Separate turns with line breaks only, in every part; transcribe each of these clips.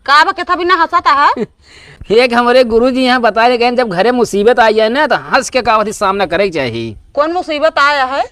का बके बिना हंसाता है।
एक हमारे गुरुजी यहाँ बता रहे जब घरे मुसीबत आई है ना तो हंस के का सामना करे चाहिए।
कौन मुसीबत आया है?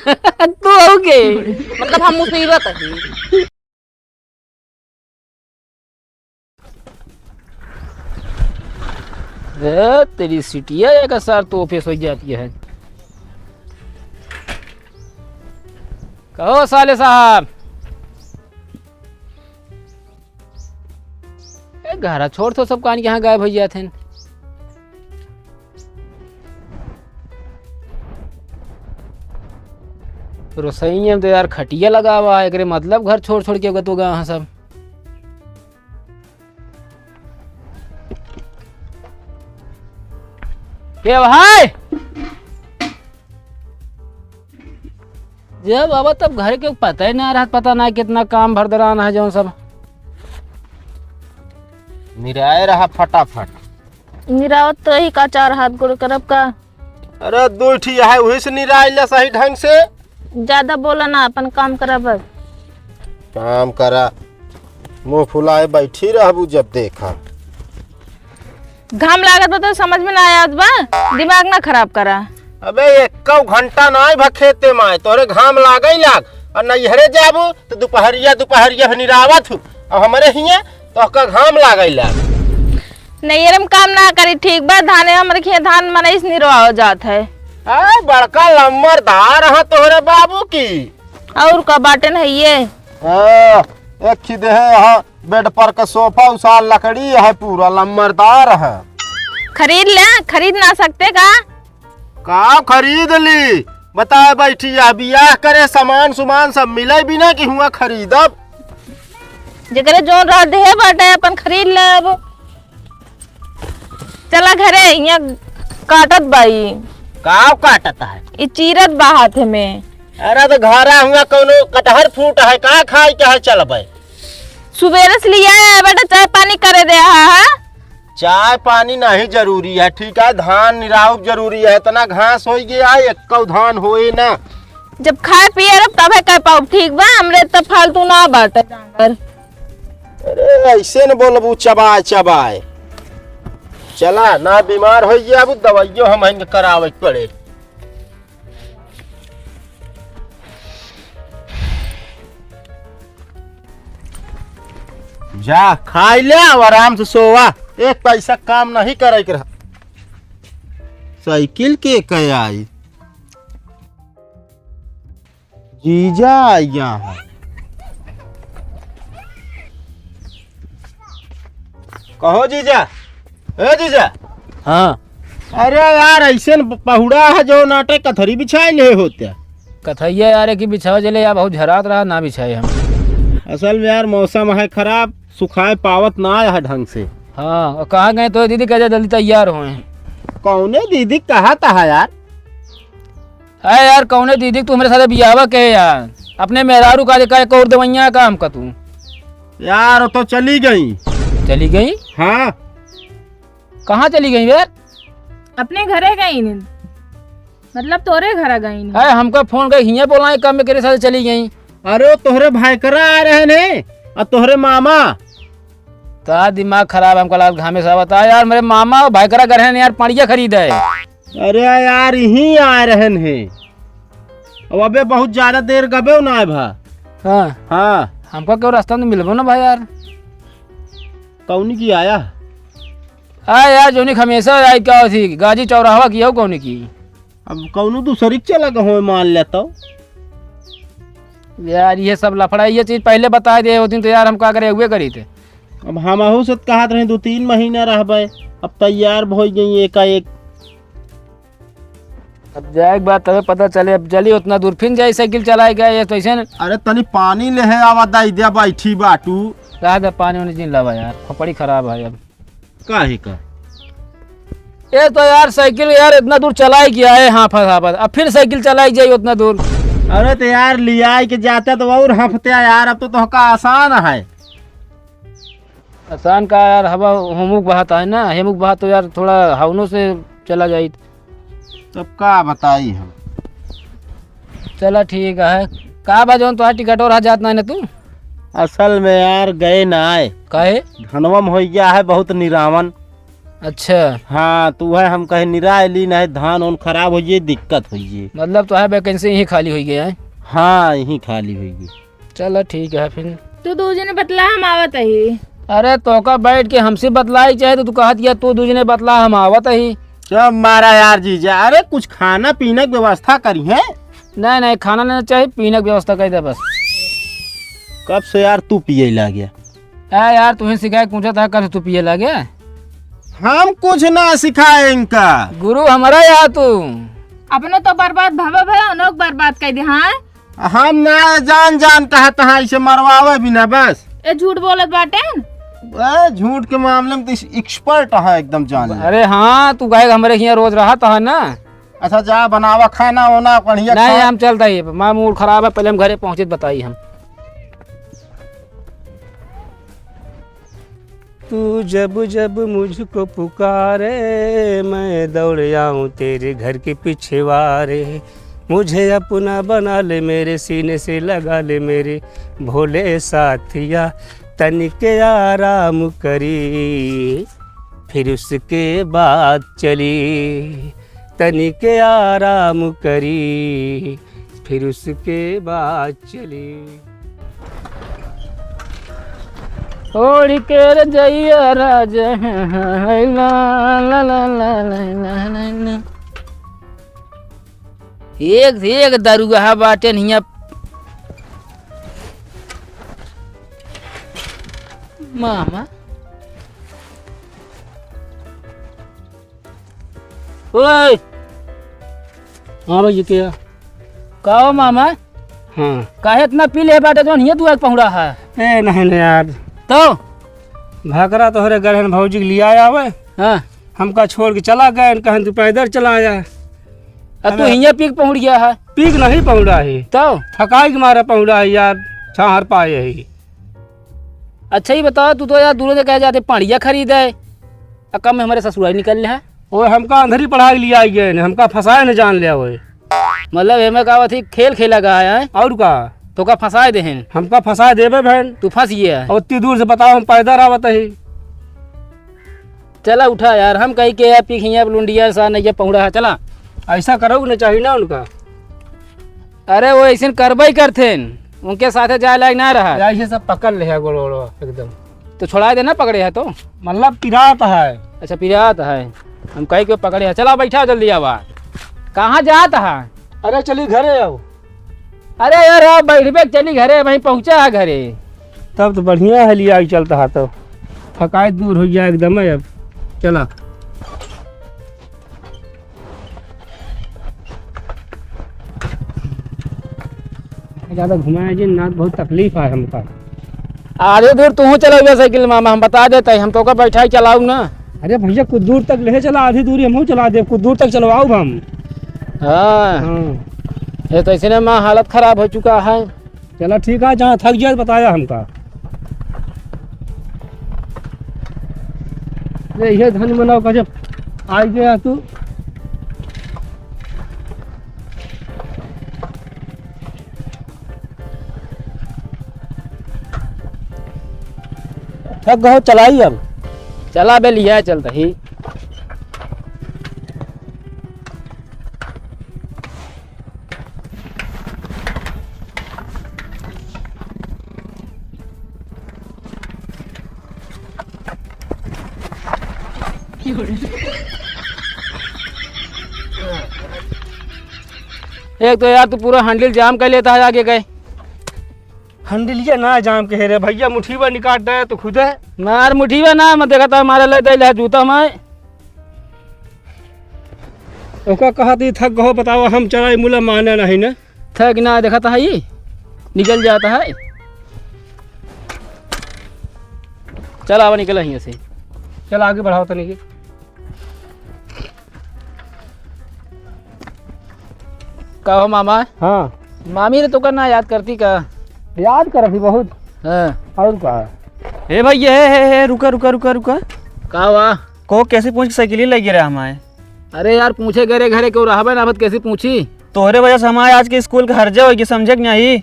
तू हो के
मतलब हम मुसीबत है।
तेरी सिटिया एक सर तो ऑफिस हो जाती है। कहो साले साहब, घर छोड़ तो सब कहानी यहाँ गायब हो जाते हैं। रसोई में तो यार खटिया लगा हुआ है, मतलब घर छोड़ छोड़ के तो यहाँ सब। ये भाई जब बाबा तब घर के पता ही नहीं रहा, पता ना कितना काम भर दराना है जो सब
निराय रहा फटाफट।
निरावत तो ही का चार हाथ गुड़ करब का।
अरे दो ठी है वही से निराय ले सही ढंग से।
ज्यादा बोला ना, अपन काम करब।
काम करा, मुंह फुलाए बैठी रहबू जब देखा।
घाम लागत बा तो समझ में ना आया बा, दिमाग ना खराब करा।
अबे एक घंटा ना खेते माए तोरे घाम लागे लाग और नैहरे जाबू तो दोपहरिया निरावत हूँ और हमारे हिया तो का घाम लागे लाग।
नैहर में काम ना करी ठीक बा, धाने हमरे खेत धान मनईस निरवा हो जात है।
बड़का लम्बरदार है तोहरे बाबू की।
और का बाटन है ये
एक खिदे है बेड पर का सोफा उसाल लकड़ी है, पूरा लम्बरदार है।
खरीद ले, खरीद ना सकते का
खरीद ली बताए बैठी बियाह करे सामान सुमान सब मिले बिना कि हुआ खरीदब।
जगरे जोन रह दे बाटे अपन खरीद ले। अब चला घरे, यहाँ काटत बाई
का काटता है
ई चीरत बा हाथ में।
अरे तो घरा हुआ कोनो कटहर फूट है का खाई के है चलबे।
सुबेरे से लिया है बेटा, चाय पानी करे दे।
चाय पानी नहीं जरूरी है ठीक है, धान निराव जरूरी है। इतना घास हो गया एक धान होए ना।
जब खाए पिए रब तबे कह पाओ ठीक बा, हमरे तब फालतू ना बाटे जानवर।
अरे ऐसे न बोलबू चबाए चबाए। चला ना बीमार हो गया अब दवाइयो हम करावे पड़े। जा खाई ले और आराम से सोवा, एक पैसा काम नहीं करे के रहा। साइकिल के कह आई जीजा आया है। कहो जीजा, ए जीजा।
हाँ
अरे यार ऐसे पहुड़ा है जो नाटक कथरी बिछाए ले होते
कथैया यार की बिछावा जले यार बहुत झरात रहा ना बिछाए हम।
असल में यार मौसम है खराब, सुखाए पावत ना है ढंग से।
हाँ और कहाँ गए तो दीदी कह जल्दी तैयार हुए।
कौने दीदी कहा था यार?
है यार कौने दीदी तू मेरे साथ बियावा कहे यार, अपने मेहरारू का एक और दवाइयाँ काम का तू
यार तो चली गई।
चली गई?
हाँ
कहाँ चली गई यार?
अपने घरे गई नहीं, मतलब तोरे घर गई नहीं।
है हमका फोन कर हिया बोला कब में तेरे साथ चली गई।
अरे तोहरे भाईकरा आ रहे ने और तोहरे मामा।
ता दिमाग खराब हमका लाल घामे सा बता यार, मेरे मामा और भाईकरा घर है यार, पड़िया खरीदा है।
अरे यार यही आ रहे हैं अब अबे बहुत ज्यादा देर गबे ना भा।
हाँ
हाँ
हमका क्यों रास्ता में मिलबो ना भाई यार।
कौन की आया?
हाँ यार जोनी हमेशा आई क्या थी गाजी चौराहा की हो कौन की।
अब कौन दूसरी चला हो मान लेता
यार ये सब लफड़ा, ये चीज पहले बता दे होती तो यार हम क्या करे हुए करी थे।
अब हम से कहा रहे 2-3 महीना रहबे, अब तैयार हो गई एकाएक।
अब जाए बात तब पता चले, अब जल्दी उतना दूर फिर जाए साइकिल चलाए गया ये तो ऐसे।
अरे तनी पानी ले है आवा दई दे बैठी बाटू।
कहा पानी वानी नहीं लवा यार, खोपड़ी खराब है अब।
काहे का?
ये तो यार साइकिल यार इतना दूर चलाई गया है हाफत हाफत, अब फिर साइकिल चलाई जाए उतना दूर।
अरे तो यार लिया के जाते तो और हफ्ते यार, अब तो का आसान है।
आसान का यार, हवा हुमुक बहाता है ना, हेमुक बहा तो यार थोड़ा हवनों से चला जाए।
तब का बताई हम।
चला ठीक है, का बा जौन तुहार टिकट और जात नहीं ना तू?
असल में यार गए ना आए,
काहे?
धनवम हो गया है बहुत निरावन।
अच्छा,
हाँ तो वह हम कहे निरा ली नहीं, धान उन खराब हो गई, दिक्कत हो गई।
मतलब तुहार वैकेंसी यही खाली हो गया है?
हाँ यही खाली हो गई।
चलो ठीक है फिर।
तू दूजे ने बतला हम आवत ही।
अरे तो का बैठ के हमसे बतलाई चाहे तो तू कहा दिया तू दूसरे ने बतला हम आवत ही।
क्या मारा यार जीजा, अरे कुछ खाना पीने की व्यवस्था करी है?
नहीं नहीं, खाना नहीं चाहिए, पीने की व्यवस्था कर दे बस।
कब से यार तू पिए ला गया?
यार तुम्हें शिकायत पूछा था कब से तू पिए लगे?
हम कुछ ना सिखाए इनका।
गुरु हमारा यार तू
अपने तो बर्बाद भवे भवे उन्हों बर्बाद कर दे। हाँ
हम ना जान जान कहता है इसे मरवावे भी ना बस।
ए झूठ बोलत बाटे।
झूठ के मामले में तो एक्सपर्ट है एकदम जान।
अरे हाँ तू गाय हमारे यहाँ रोज रहा था ना।
अच्छा जा बनावा खाना वाना बढ़िया।
नहीं हम चलता ही, माँ मूड खराब है, पहले हम घरे पहुँचे बताइए हम।
तू जब जब मुझको पुकारे मैं दौड़ आऊं तेरे घर के पिछवारे, मुझे अपना बना ले मेरे सीने से लगा ले मेरे भोले साथिया, तनिके आराम करी फिर उसके बाद चली, तनिके आराम करी फिर उसके बाद चली।
ओढ़ के जइया राजा ला ला ला ला ला ला। एक से एक दरुगा बाटे हिया। मामा ओए।
हाँ भैया क्या?
कहो मामा
हाँ
काहे इतना पी ले बाटे जो हिया तू पहुँचा है?
ए नहीं यार,
तो
भाकरा तोहरे गरहन भौजी के लिया आवे।
हाँ
हमका छोड़ के चला गए, कहें तू पैदल चला आया।
अब तू हिया पी के पहुँच गया है?
पीक नहीं पहुँचा ही,
तो
थकाई के मारे पहुँचा है यार, छाहर पाए ही।
अच्छा ही बताओ, तू तो यार दूर से कह जाते पाड़िया खरीदे, कम में हमारे ससुराल निकल है।
वो हमका अंधरी पढ़ाई लिया गए ने, हमका फंसाए न जान लिया वो।
मतलब हमें कहा थी खेल खेला गया है
और का
तो का फंसाए देहन?
हमका फंसाए देवे बहन।
तू फंस गया
और उतनी दूर से बताओ हम पैदल आवत ही।
चला उठा यार, हम कहीं के यार पीखिया लुंडिया सा नहीं पहुँचा है। चला
ऐसा करो न चाहिए ना उनका।
अरे वो ऐसे करबई करथे, उनके साथे जाए लायक ना रहा।
ऐसे सब पकड़ ले है गोड़ो एकदम।
तो छोड़ा देना पकड़े है तो
मतलब पिरात है।
अच्छा पिरात है, हम कहीं क्यों पकड़े है। चला बैठा जल्दी आवा। कहाँ जाता है?
अरे चली घरे आओ।
अरे यार आप बैठबे चली घरे, वहीं पहुँचा है घरे।
तब तो बढ़िया है, लिया चलता है तो थकाई दूर हो गया एकदम है। अब चला ज़्यादा घुमाया जी ना, बहुत तकलीफ है हमका।
आधे दूर तू चला साइकिल मामा, हम बता देते हम तो का बैठा ही चलाऊ ना।
अरे भैया कुछ दूर तक ले चला, आधी दूरी हम चला दे, कुछ दूर तक चलवाओ हम।
हाँ ये तो इसने माँ हालत खराब हो चुका है।
चला ठीक है, जहाँ थक जाए बताया हमका। ये धन बनाओ का जब आ गया तू। थक गए चलाई अब।
चला बे लिया चलता ही। एक तो यार तू पूरा हैंडल जाम कर लेता है आगे गए।
हंडलिया ना जाम के रे भैया, मुठीबा निकाट रहा है तो खुद है
मार मुठीबा ना मैं देखा था मारे ले दे जूता मैं।
ओका कहा थी थक गहो बताओ, हम चला मुला माना नहीं ना।
थक ना देखा था ये निकल जाता है। चल आवा निकल यहाँ से।
चल आगे बढ़ाओ तनी के।
कहो मामा।
हाँ
मामी ने तो करना याद करती का?
याद कर अभी बहुत।
हाँ
और कहा
हे भैया हे रुका रुका रुका रुका।
का हुआ?
को कैसे पूछ साइकिल लगी रहा हमारे?
अरे यार पूछे गरे घरे क्यों रहा ना कैसे पूछी?
तोहरे वजह से हमारे आज के स्कूल का हर्जा होगी, समझे कि नहीं?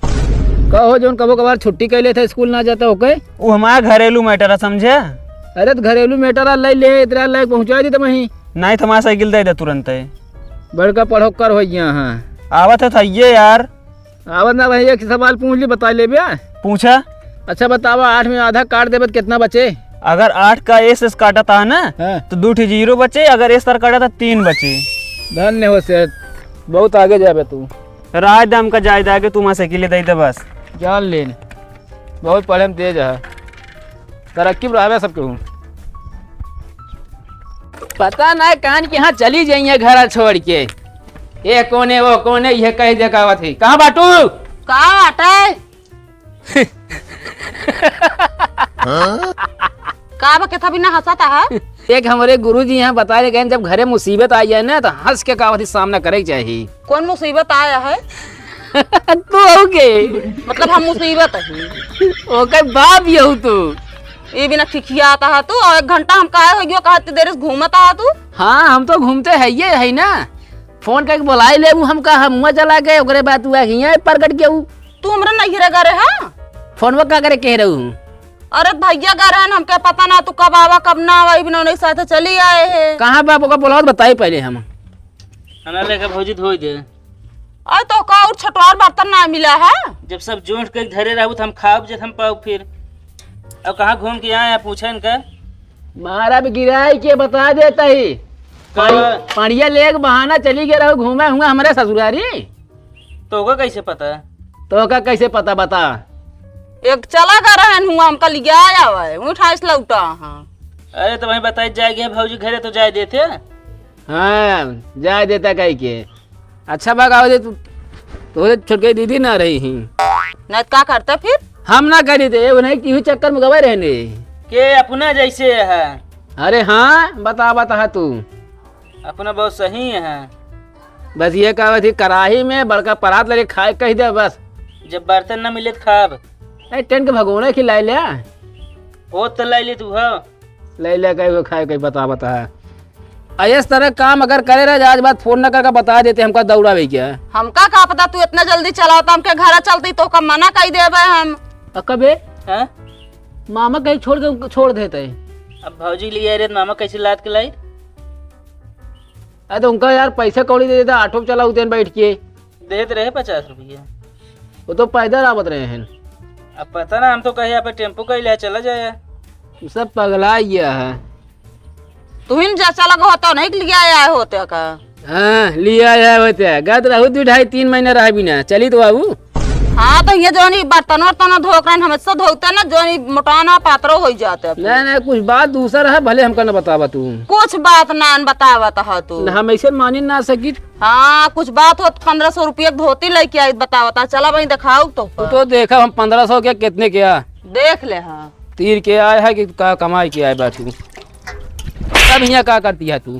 कहो जो कबो कबार छुट्टी कैले थे स्कूल ना जाता ओके।
वो हमारा घरेलू मैटर है समझे।
अरे तो घरेलू मैटर लाई ले इतना लायक पहुँचा दी वहीं।
नहीं तो हमारा साइकिल दे दे तुरंत है।
बड़का पढ़ो कर हो गया। हाँ
आवत है था ये यार।
आवत ना भाई एक सवाल पूछ ली बता ले भैया।
पूछा।
अच्छा बतावा 8 में आधा काट देबे तो कितना बचे?
अगर 8 का एस काटा था ना
हाँ।
तो 2 0 बचे, अगर एस काटा था 3 बचे।
धन्य हो सेठ, बहुत आगे जाबे तू।
राज दाम का जायदा है कि तू वहाँ साइकिल दे दे बस।
जान लेन बहुत पढ़े में तेज है, तरक्की बढ़ावे सबके हूँ। पता ना कान के यहाँ चली जाइए घर छोड़ के, ये कोने वो कोने ये कही जगह थी। कहाँ बाटू?
कहाँ बाटे? का बा केथा बिना हंसाता है?
एक हमारे गुरुजी यहाँ बता रहे जब घरे मुसीबत आई है ना तो हंस के कावती सामना करे चाहिए।
कौन मुसीबत आया है?
तू हो के
मतलब हम मुसीबत है
ओके बाप यहू तू।
ये बिना ठिकिया आता है तू, और 1 घंटा हम काहे हो गयो कहते देर से घूमता है तू।
हाँ हम तो घूमते है ये है ना, फोन करके बुलाई ले हम का हम चला गए ओकरे बाद तू यहाँ प्रकट के
तू हमरा नहीं रे गरे है
फोन का करे कह रहू।
अरे भैया गरे हैं हमके पता ना तू कब आवा कब ना आवा, बिना नहीं साथ चली आए है।
कहाँ बाप का बोला बताई पहले हम
खाना लेकर भौजी धोई दे।
अरे तो का और छटवार बर्तन ना मिला है?
जब सब जोड़ के धरे रहू तो हम खाब जब हम पाऊ फिर। अब कहाँ घूम के आए पूछा इनका।
मारा भी गिराई के बता देता ही पानिया ले बहाना चली गया रहू घूमे हुआ हमारे ससुरारी।
तो होगा कैसे पता?
तो का कैसे पता बता?
एक चला कर रहन हुआ हमका लिया आया है उठाइस लौटा। हाँ
अरे तो वहीं बताई जाएगी भौजी घरे तो जाए देते।
हाँ जाए देता कह के। अच्छा बगाओ दे तू तो छोड़ के दीदी ना रही ही
नहीं क्या करते फिर?
हम ना करी थे उन्हें की चक्कर में गवाए रहने
के अपना जैसे है।
अरे हाँ बता तू
अपना बहुत सही है।
बस ये कहा थी कराही में बड़का परात लगे खाए कह दे बस।
जब बर्तन न मिले तो खाब।
टेंट के भगोने खिलाई लिया
वो तो लाई ले तू हो
ले ले कहीं खाए कहीं बता इस तरह काम अगर करे रहे आज बात फोन न करके बता देते हमका दौड़ा भी क्या
हमका का पता तू इतना जल्दी चलाता हमके घर चलती तो कब मना कही देबे हम।
कबे
है?
मामा कहीं छोड़ देते।
अब भौजी लिए रे मामा कैसे लाद के लाई?
अरे तो उनका यार पैसा कौड़ी दे देता ऑटो चला उतन बैठ के
देते रहे 50 रुपया।
वो तो पैदल आवत रहे हैं।
अब पता ना हम तो कहे यहाँ पे टेम्पो का लिया चला जाए।
सब पगला गया है।
तू ही जैसा लगा होता नहीं लिया आया होते का।
हाँ लिया आया होते गत रहू 2-2.5-3 महीने रह भी ना चली तो बाबू।
हाँ तो ये जो बर्तन वर्तन धोकर हमेशा धोते ना जो मोटाना पात्रो हो जाते।
नहीं कुछ बात दूसरा है भले हमका न बतावा तू।
कुछ बात ना बतावत है तू।
हम ऐसे मानी ना सकी।
हाँ कुछ बात हो 1500 रुपये धोती लेके आई बतावता। चला भाई दिखाऊ तो
देखा हम 1500 के कितने क्या
देख ले। हाँ
तीर के आए है कि का कमाई के आए बा तू अब यहाँ का करती है तू?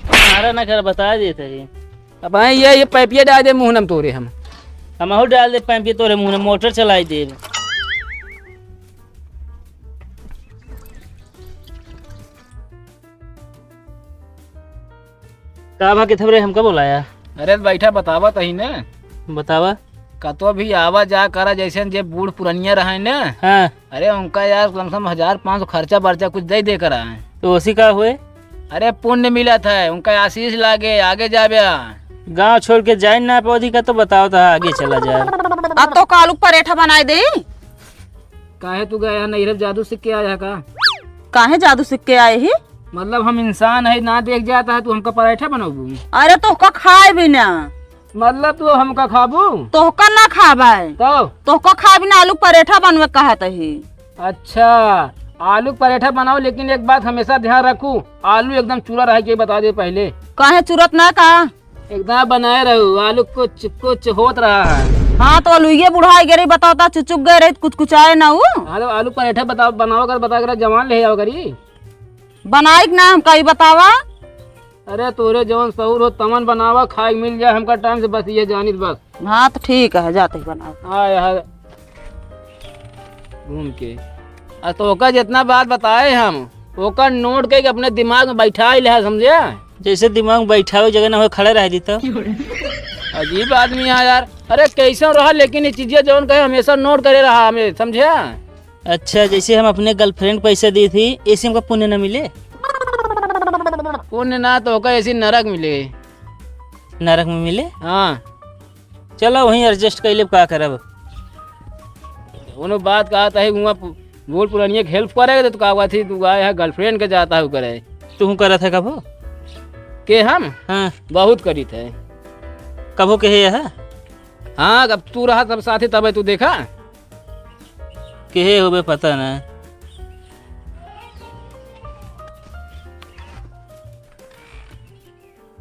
हमारा ना घर बता देते है।
अब ये पैपिया डाल दे मुँह नम तोरे हम
और डाल दे पैंपी तोरे मुँह में मोटर चलाई दे। काबा के थबरे हमका बुलाया?
अरे बैठा बतावा तही ने
बतावा।
कतो भी आवा जा करा जैसे जे बूढ़ पुरनिया रहे ना।
हाँ
अरे उनका यार कम से कम 1500 खर्चा बर्चा कुछ दे कर आए।
तो उसी का हुए?
अरे पुण्य मिला था उनका आशीष लागे आगे जाबे।
गांव छोड़ के जाए ना पौधी का तो बताओ था आगे चला जाए।
अब तो कालू परेठा बनाए दे।
काहे तू गया नहीं जादू सीख के आया का?
काहे जादू सीख के आए ही?
मतलब हम इंसान है ना देख जाता है तू हमका पराठा बनाबू?
अरे तो का खाए भी ना।
मतलब तू हमका खाबू?
तो का ना खाबाए तो का खा भी ना आलू परेठा बनवे कहत ही।
अच्छा आलू पराठा बनाओ लेकिन एक बात हमेशा ध्यान रखू आलू एकदम चूरा रह के बता दे पहले।
काहे चूरत ना का?
एकदम बनाए रहू आलू कुछ होत रहा है।
हाँ तो आलू ये बुढ़ाई गई बताओ चुचुक गए रही कुछ आए ना वो।
आलू पराठा बताओ बनाओ कर बता कर जवान ले आओ करी
बनाई ना हम कहीं बतावा।
अरे तोरे जवान सहूर हो तमन बनावा खाए मिल जाए हमका टाइम से बस ये जानित बस।
हाँ तो ठीक है जाते ही बनाओ।
हाँ यार घूम के तो ओका जितना बात बताए हम ओका नोट के अपने दिमाग में बैठा ले समझे।
जैसे दिमाग में बैठा हुआ जगह ना हो खड़ा रह दी तो
अजीब आदमी है यार। अरे कैसे रहा, लेकिन ये चीजें जौन कहे हमेशा नोट करे रहा हमें, समझे?
अच्छा, जैसे हम अपने गर्लफ्रेंड पैसे दी थी, ऐसे हमको पुण्य न मिले?
पुण्य ना तो होकर ऐसी नरक मिले।
नरक में मिले?
हाँ,
चलो वहीं एडजस्ट कर ले, का करब।
उन्होंने बात कहा था हुआ बोल पुरानी हेल्प करेगा तो कहा थी तू आया है गर्लफ्रेंड के जाता है करे।
तू करत है कभो?
के हम
हाँ,
बहुत करी थे।
कभो के है?
हाँ, अब तू रहा सब साथी तब तू देखा
के होबे पता ना।